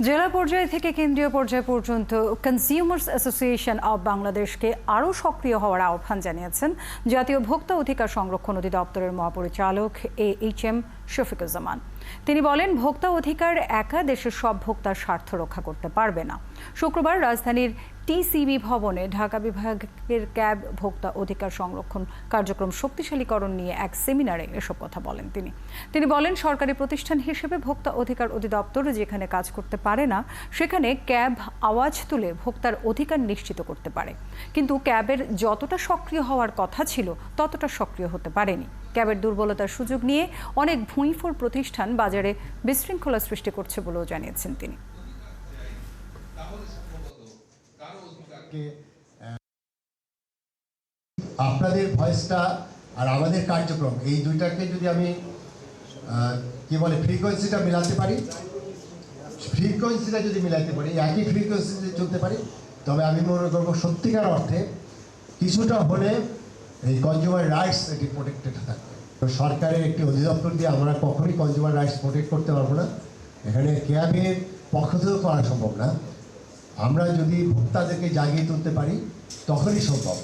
জেলা পর্যায় থেকে কেন্দ্রীয় পর্যায় পর্যন্ত কনজিউমার্স অ্যাসোসিয়েশন অব বাংলাদেশকে আরও সক্রিয় হওয়ার আহ্বান জানিয়েছেন জাতীয় ভোক্তা অধিকার সংরক্ষণ অধিদপ্তরের মহাপরিচালক AHM শফিকুজ্জামান। তিনি বলেন, ভোক্তা অধিকার একা দেশের সব ভোক্তার স্বার্থ রক্ষা করতে পারবে না। শুক্রবার রাজধানীর TCB ভবনে ঢাকা বিভাগের ক্যাব ভোক্তা অধিকার সংরক্ষণ কার্যক্রম শক্তিশালীকরণ নিয়ে এক সেমিনারে এসব কথা বলেন তিনি বলেন, সরকারি প্রতিষ্ঠান হিসেবে ভোক্তা অধিকার অধিদপ্তর যেখানে কাজ করতে পারে না সেখানে ক্যাব আওয়াজ তুলে ভোক্তার অধিকার নিশ্চিত করতে পারে, কিন্তু ক্যাবের যতটা সক্রিয় হওয়ার কথা ছিল ততটা সক্রিয় হতে পারেনি। ক্যাবের দুর্বলতার সুযোগ নিয়ে অনেক ভুঁইফোড় প্রতিষ্ঠান বাজারে বিশৃঙ্খলা সৃষ্টি করছে বলেও জানিয়েছেন তিনি। আপনাদের ভয়েসটা আর আমাদের কার্যক্রম এই দুইটাকে যদি আমি কি বলে ফ্রিকোয়েন্সিটা মিলাতে পারি, যদি মিলাতে পারি, একই ফ্রিকোয়েন্সিতে চলতে পারি, তবে আমি মনে করবো সত্যিকার অর্থে কিছুটা হলে এই কনজিউমার রাইটস এটি প্রোটেক্টেড থাকবে। সরকারের একটি অধিদপ্তর দিয়ে আমরা কখনোই কনজিউমার রাইটস প্রোটেক্ট করতে পারবো না। এখানে ক্যাবের পক্ষ থেকেও করা সম্ভব না। আমরা যদি ভোক্তাদেরকে জাগিয়ে তুলতে পারি তখনই সম্ভব।